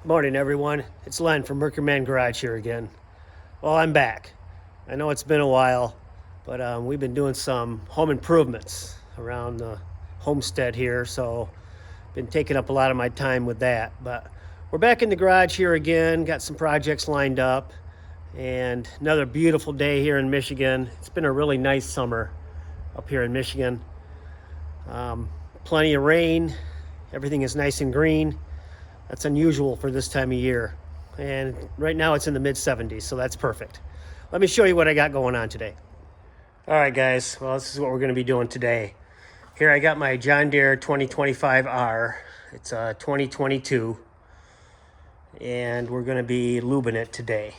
Morning, everyone. It's Len from Mercuryman Garage here again. Well, I'm back. I know it's been a while, but we've been doing some home improvements around the homestead here, so been taking up a lot of my time with that. But we're back in the garage here again. Got some projects lined up, and another beautiful day here in Michigan. It's been a really nice summer up here in Michigan. Plenty of rain. Everything is nice and green. That's unusual for this time of year. And right now it's in the mid 70s, so that's perfect. Let me show you what I got going on today. All right, guys. Well, this is what we're going to be doing today. Here I got my John Deere 2025R. It's a 2022. And we're going to be lubing it today.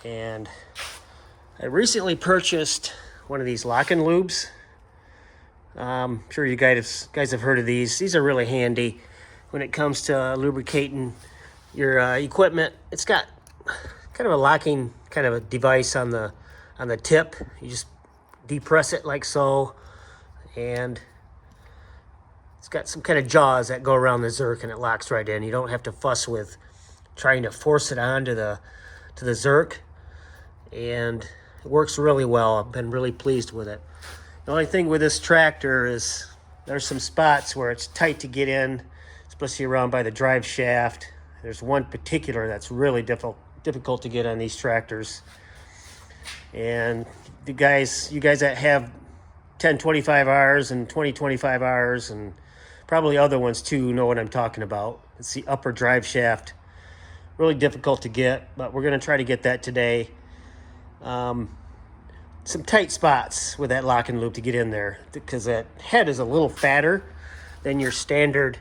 And I recently purchased one of these lock-in lubes. I'm sure you guys have heard of these. These are really handy when it comes to lubricating your equipment. It's got kind of a locking kind of a device on the tip. You just depress it like so, and it's got some kind of jaws that go around the zerk, and it locks right in. You don't have to fuss with trying to force it onto the zerk, and it works really well. I've been really pleased with it. The only thing with this tractor is there's some spots where it's tight to get in, especially around by the drive shaft. There's one particular that's really difficult to get on these tractors. And you guys that have 1025Rs and 2025Rs and probably other ones too know what I'm talking about. It's the upper drive shaft. Really difficult to get, but we're going to try to get that today. Some tight spots with that lock and loop to get in there, because that head is a little fatter than your standard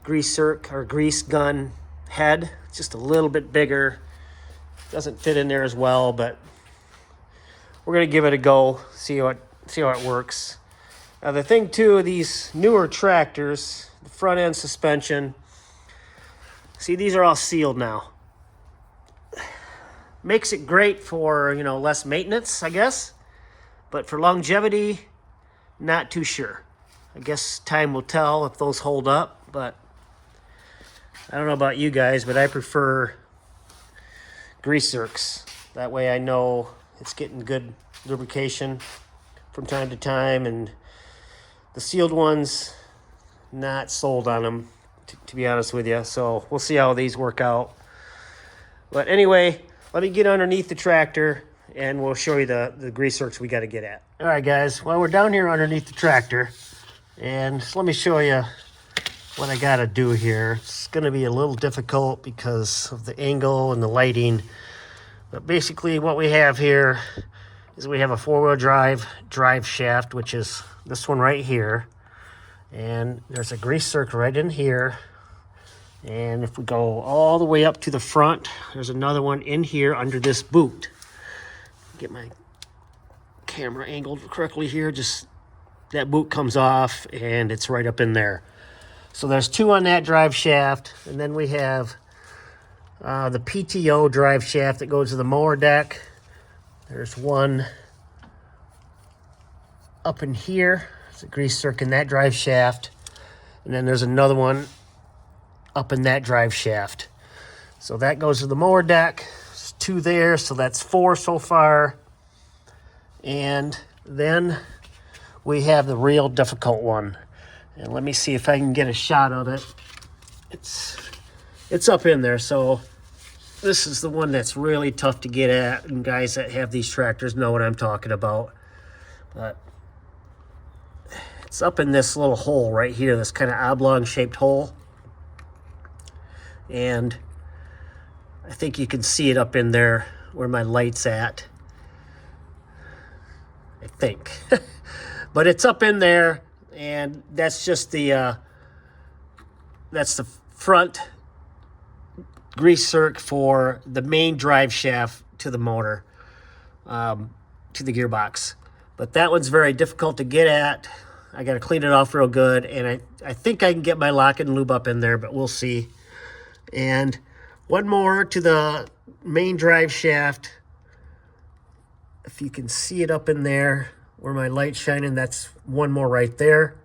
grease zerk or grease gun head. It's just a little bit bigger. Doesn't fit in there as well, but we're gonna give it a go, see how it works. Now the thing too, these newer tractors, the front end suspension, see, these are all sealed now. Makes it great for, less maintenance, I guess, but for longevity, not too sure. I guess time will tell if those hold up, but I don't know about you guys, but I prefer grease zerks. That way I know it's getting good lubrication from time to time, and the sealed ones, not sold on them, to be honest with you. So we'll see how these work out. But anyway, let me get underneath the tractor and we'll show you the grease zerks we got to get at. All right, guys. Well, we're down here underneath the tractor, and let me show you what I got to do here. It's going to be a little difficult because of the angle and the lighting. But basically what we have here is we have a four-wheel drive shaft, which is this one right here. And there's a grease zerk right in here. And if we go all the way up to the front, there's another one in here under this boot. Get my camera angled correctly here. Just that boot comes off and it's right up in there. So there's two on that drive shaft. And then we have the PTO drive shaft that goes to the mower deck. There's one up in here. There's a grease zerk in that drive shaft. And then there's another one up in that drive shaft. So that goes to the mower deck. There's two there, so that's four so far. And then we have the real difficult one. And let me see if I can get a shot of it. It's up in there. So this is the one that's really tough to get at, and guys that have these tractors know what I'm talking about. But it's up in this little hole right here, this kind of oblong shaped hole. And I think you can see it up in there where my light's at. I think. But it's up in there, and that's just that's the front grease zerk for the main drive shaft to the motor, to the gearbox. But that one's very difficult to get at. I got to clean it off real good, and I think I can get my lock and lube up in there, but we'll see. And one more to the main drive shaft. If you can see it up in there where my light's shining, that's one more right there.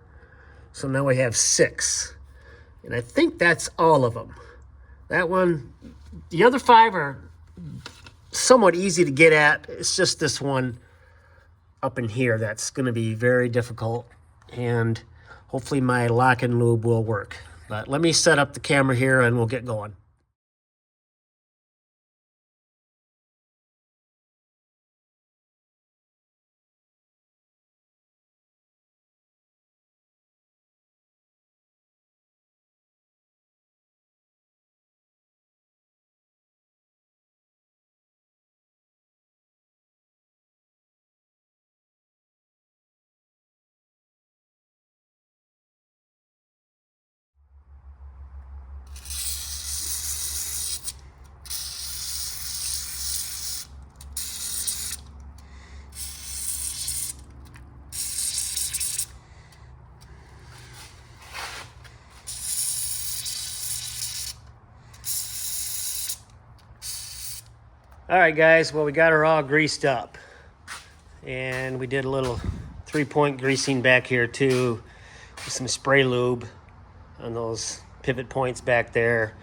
So now we have 6. And I think that's all of them. That one, the other 5 are somewhat easy to get at. It's just this one up in here that's going to be very difficult, and hopefully my lock and lube will work. But let me set up the camera here and we'll get going. All right, guys, well, we got her all greased up, and we did a little 3-point greasing back here too, with some spray lube on those pivot points back there.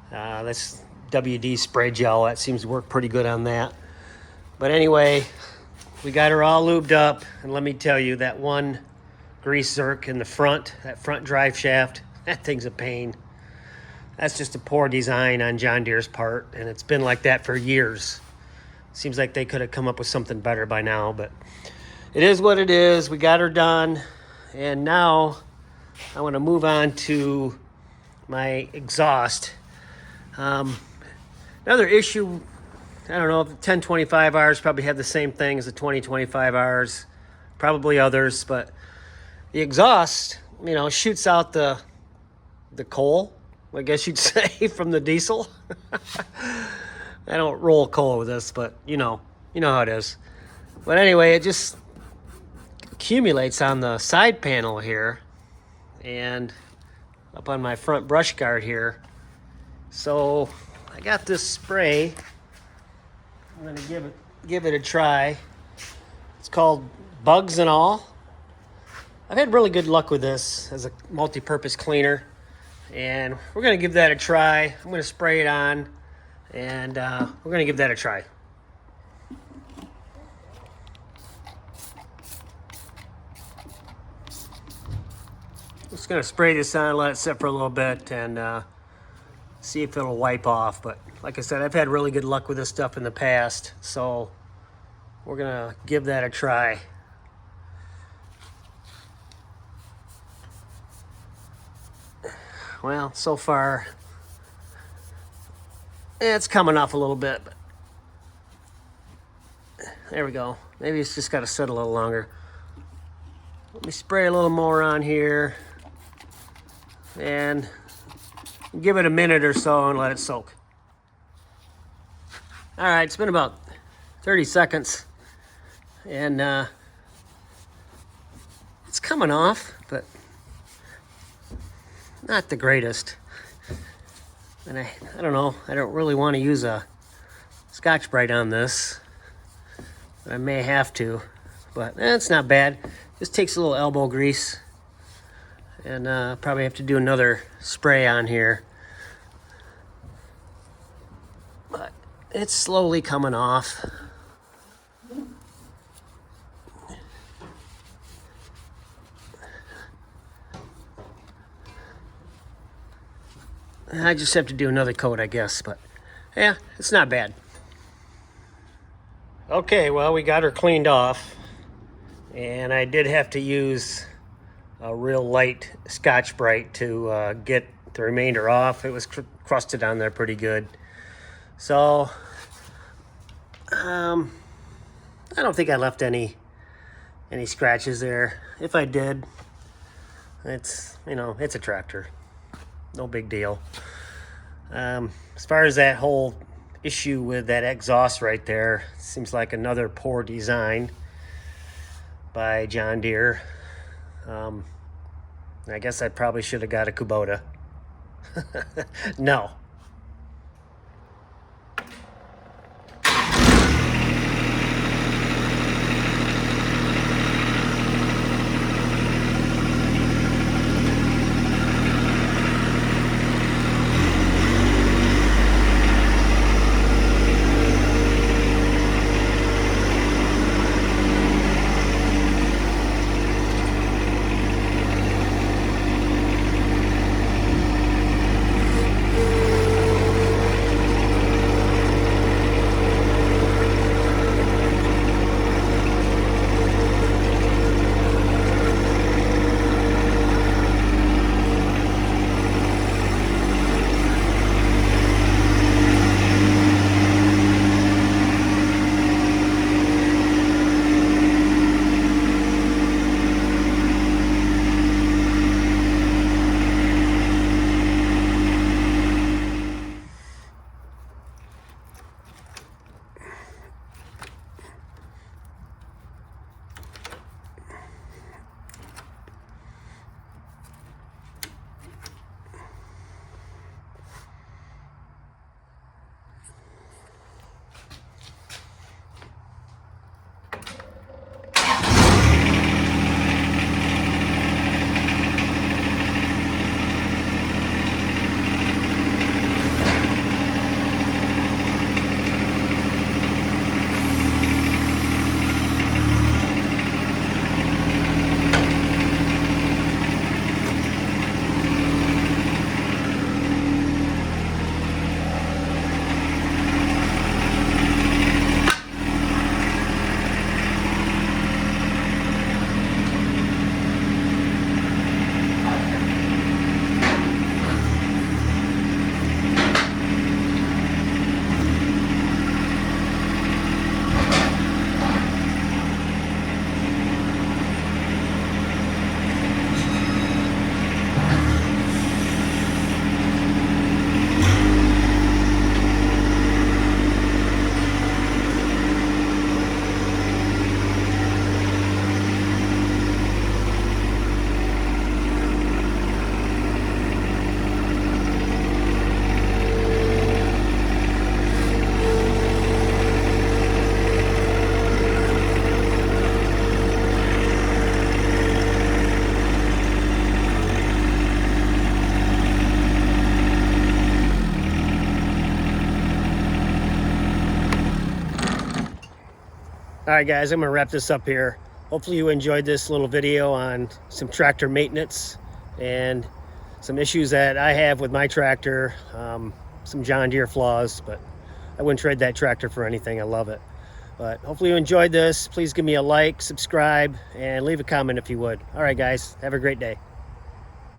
That's WD spray gel. That seems to work pretty good on that. But anyway, we got her all lubed up, and let me tell you, that one grease zerk in the front, that front drive shaft, that thing's a pain. That's just a poor design on John Deere's part, and it's been like that for years. Seems like they could have come up with something better by now, but it is what it is. We got her done, and now I want to move on to my exhaust. Another issue, I don't know, the 1025Rs probably have the same thing as the 2025Rs, probably others, but the exhaust, you know, shoots out the coal, I guess you'd say, from the diesel. I don't roll coal with this, but you know how it is. But anyway, it just accumulates on the side panel here and up on my front brush guard here. So I got this spray. I'm gonna give it a try. It's called Bugs and All. I've had really good luck with this as a multi-purpose cleaner, and we're gonna give that a try. I'm gonna spray it on, and we're gonna give that a try. Just gonna spray this on, let it sit for a little bit, and see if it'll wipe off. But like I said, I've had really good luck with this stuff in the past, so we're gonna give that a try. Well, so far, it's coming off a little bit, but there we go. Maybe it's just got to sit a little longer. Let me spray a little more on here and give it a minute or so and let it soak. All right, it's been about 30 seconds, and it's coming off, but not the greatest. And I don't know, I don't really want to use a Scotch-Brite on this, but I may have to. But it's not bad. Just takes a little elbow grease, and probably have to do another spray on here. But it's slowly coming off. I just have to do another coat, I guess, but yeah, it's not bad. Okay, well, we got her cleaned off, and I did have to use a real light Scotch-Brite to get the remainder off. It was crusted on there pretty good. So, I don't think I left any scratches there. If I did, it's, you know, it's a tractor. No big deal. As far as that whole issue with that exhaust right there, seems like another poor design by John Deere. I guess I probably should have got a Kubota. No. All right, guys, I'm gonna wrap this up here. Hopefully you enjoyed this little video on some tractor maintenance and some issues that I have with my tractor, some John Deere flaws, but I wouldn't trade that tractor for anything. I love it. But hopefully you enjoyed this. Please give me a like, subscribe, and leave a comment if you would. All right, guys, have a great day.